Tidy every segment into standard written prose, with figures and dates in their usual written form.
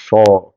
100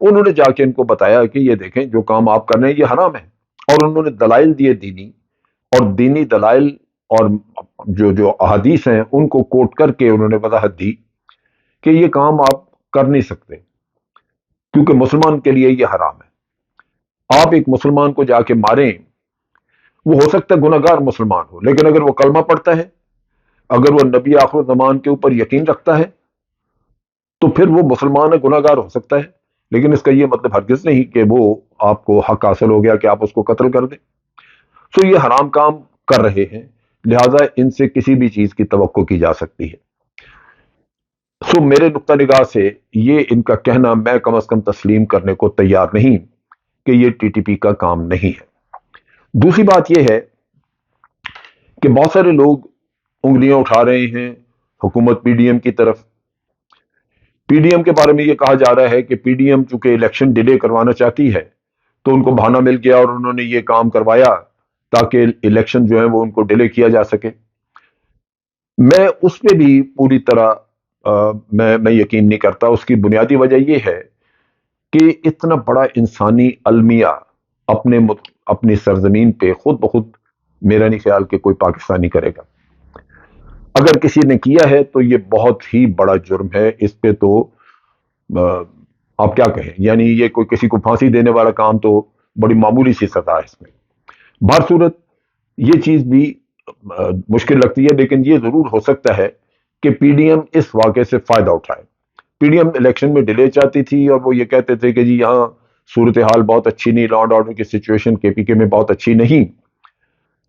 انہوں نے جا کے ان کو بتایا کہ یہ دیکھیں جو کام آپ کر رہے ہیں یہ حرام ہے، اور انہوں نے دلائل دیے دینی، اور دینی دلائل اور جو جو احادیث ہیں ان کو کوٹ کر کے انہوں نے وضاحت دی کہ یہ کام آپ کر نہیں سکتے کیونکہ مسلمان کے لیے یہ حرام ہے۔ آپ ایک مسلمان کو جا کے ماریں، وہ ہو سکتا ہے گناہ گار مسلمان ہو، لیکن اگر وہ کلمہ پڑھتا ہے، اگر وہ نبی آخر زمان کے اوپر یقین رکھتا ہے، تو پھر وہ مسلمان گناہ گار ہو سکتا ہے، لیکن اس کا یہ مطلب ہرگز نہیں کہ وہ آپ کو حق حاصل ہو گیا کہ آپ اس کو قتل کر دیں۔ سو یہ حرام کام کر رہے ہیں، لہذا ان سے کسی بھی چیز کی توقع کی جا سکتی ہے۔ سو میرے نقطہ نگاہ سے یہ ان کا کہنا میں کم از کم تسلیم کرنے کو تیار نہیں کہ یہ ٹی ٹی پی کا کام نہیں ہے۔ دوسری بات یہ ہے کہ بہت سارے لوگ انگلیاں اٹھا رہے ہیں حکومت پی ڈی ایم کی طرف۔ پی ڈی ایم کے بارے میں یہ کہا جا رہا ہے کہ پی ڈی ایم چونکہ الیکشن ڈیلے کروانا چاہتی ہے تو ان کو بہانہ مل گیا اور انہوں نے یہ کام کروایا تاکہ الیکشن جو ہے وہ ان کو ڈیلے کیا جا سکے۔ میں اس پہ بھی پوری طرح میں یقین نہیں کرتا۔ اس کی بنیادی وجہ یہ ہے کہ اتنا بڑا انسانی المیہ اپنی سرزمین پہ خود بخود میرا نہیں خیال کہ کوئی پاکستانی کرے گا۔ اگر کسی نے کیا ہے تو یہ بہت ہی بڑا جرم ہے، اس پہ تو آپ کیا کہیں، یعنی یہ کوئی کسی کو پھانسی دینے والا کام تو بڑی معمولی سی سزا ہے اس میں۔ بہر صورت یہ چیز بھی مشکل لگتی ہے، لیکن یہ ضرور ہو سکتا ہے کہ پی ڈی ایم اس واقعے سے فائدہ اٹھائے۔ پی ڈی ایم الیکشن میں ڈیلے چاہتی تھی اور وہ یہ کہتے تھے کہ جی یہاں صورتحال بہت اچھی نہیں، لا اینڈ آرڈر کی سچویشن کے پی کے میں بہت اچھی نہیں۔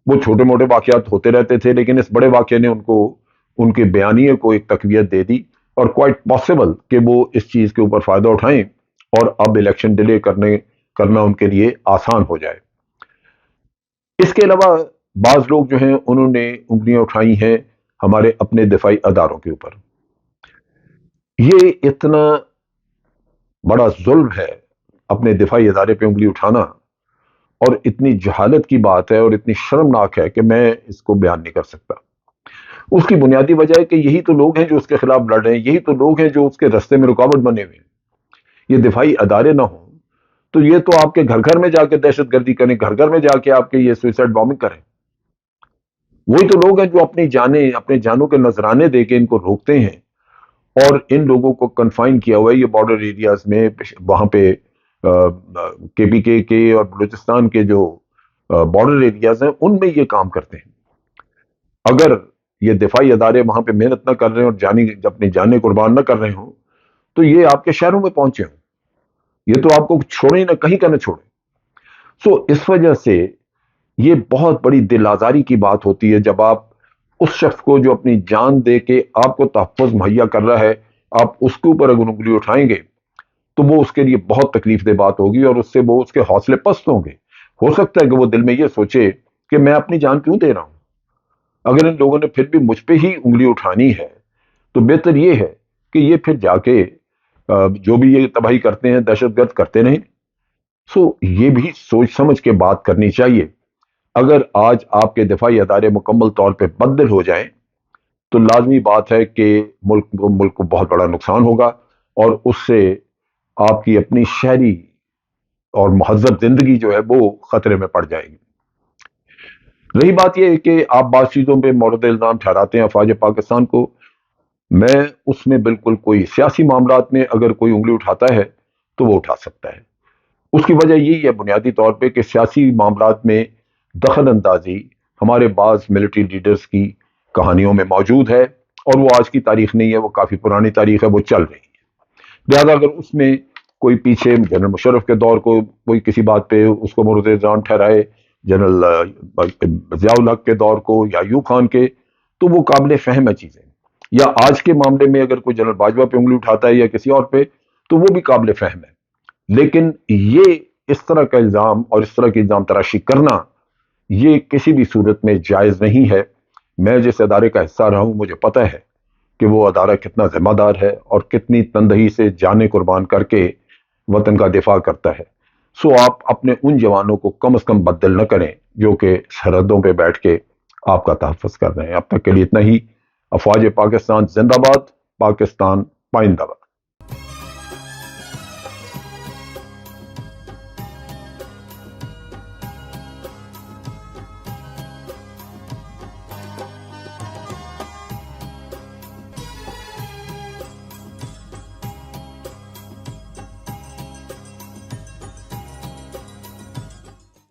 وہ چھوٹے موٹے واقعات ہوتے رہتے تھے، لیکن اس بڑے واقعے نے ان کے بیانیے کو ایک تقویت دے دی، اور کوائٹ پاسبل کہ وہ اس چیز کے اوپر فائدہ اٹھائیں اور اب الیکشن ڈیلے کرنا ان کے لیے آسان ہو جائے۔ اس کے علاوہ بعض لوگ جو ہیں انہوں نے انگلیاں اٹھائی ہیں ہمارے اپنے دفاعی اداروں کے اوپر۔ یہ اتنا بڑا ظلم ہے اپنے دفاعی ادارے پہ انگلی اٹھانا، اور اتنی جہالت کی بات ہے اور اتنی شرمناک ہے کہ میں اس کو بیان نہیں کر سکتا۔ اس کی بنیادی وجہ ہے کہ یہی تو لوگ ہیں جو اس کے خلاف لڑ رہے ہیں، یہی تو لوگ ہیں جو اس کے رستے میں رکاوٹ بنے ہوئے ہیں۔ یہ دفاعی ادارے نہ ہوں تو یہ تو آپ کے گھر گھر میں جا کے دہشت گردی کریں، گھر گھر میں جا کے آپ کے یہ سوئسائڈ بامبنگ کریں۔ وہی تو لوگ ہیں جو اپنے جانوں کے نذرانے دے کے ان کو روکتے ہیں، اور ان لوگوں کو کنفائن کیا ہوا ہے یہ بارڈر ایریاز میں، وہاں پہ کے پی کے اور بلوچستان کے جو بارڈر ایریاز ہیں ان میں یہ کام کرتے ہیں۔ اگر یہ دفاعی ادارے وہاں پہ محنت نہ کر رہے ہیں اور اپنی جانیں قربان نہ کر رہے ہوں تو یہ آپ کے شہروں میں پہنچے ہوں، یہ تو آپ کو چھوڑے نہ کہیں کا نہ چھوڑے۔ سو اس وجہ سے یہ بہت بڑی دل آزاری کی بات ہوتی ہے جب آپ اس شخص کو جو اپنی جان دے کے آپ کو تحفظ مہیا کر رہا ہے، آپ اس کے اوپر اگر انگلی اٹھائیں گے تو وہ اس کے لیے بہت تکلیف دہ بات ہوگی، اور اس سے وہ اس کے حوصلے پست ہوں گے۔ ہو سکتا ہے کہ وہ دل میں یہ سوچے کہ میں اپنی جان کیوں دے رہا ہوں۔ اگر ان لوگوں نے پھر بھی مجھ پہ ہی انگلی اٹھانی ہے تو بہتر یہ ہے کہ یہ پھر جا کے جو بھی یہ تباہی کرتے ہیں دہشت گرد کرتے نہیں۔ سو یہ بھی سوچ سمجھ کے بات کرنی چاہیے۔ اگر آج آپ کے دفاعی ادارے مکمل طور پہ بدل ہو جائیں تو لازمی بات ہے کہ ملک کو بہت بڑا نقصان ہوگا، اور اس سے آپ کی اپنی شہری اور مہذب زندگی جو ہے وہ خطرے میں پڑ جائے گی۔ رہی بات یہ ہے کہ آپ بعض چیزوں پہ مورد الزام ٹھہراتے ہیں افواج پاکستان کو، میں اس میں بالکل کوئی سیاسی معاملات میں اگر کوئی انگلی اٹھاتا ہے تو وہ اٹھا سکتا ہے۔ اس کی وجہ یہی ہے بنیادی طور پہ کہ سیاسی معاملات میں دخل اندازی ہمارے بعض ملٹری لیڈرز کی کہانیوں میں موجود ہے، اور وہ آج کی تاریخ نہیں ہے، وہ کافی پرانی تاریخ ہے، وہ چل رہی ہے۔ لہذا اگر اس میں کوئی پیچھے جنرل مشرف کے دور کو کوئی کسی بات پہ اس کو مورد الزام ٹھہرائے، جنرل ضیاء الحق کے دور کو یا ایوب خان کے، تو وہ قابل فہم ہے چیزیں، یا آج کے معاملے میں اگر کوئی جنرل باجوہ پہ انگلی اٹھاتا ہے یا کسی اور پہ تو وہ بھی قابل فہم ہے۔ لیکن یہ اس طرح کا الزام اور اس طرح کی الزام تراشی کرنا یہ کسی بھی صورت میں جائز نہیں ہے۔ میں جس ادارے کا حصہ رہا ہوں مجھے پتہ ہے کہ وہ ادارہ کتنا ذمہ دار ہے اور کتنی تندہی سے جانیں قربان کر کے وطن کا دفاع کرتا ہے۔ سو آپ اپنے ان جوانوں کو کم از کم بدل نہ کریں جو کہ سرحدوں پہ بیٹھ کے آپ کا تحفظ کر رہے ہیں۔ اب تک کے لیے اتنا ہی۔ افواج پاکستان زندہ باد، پاکستان پائندہ باد۔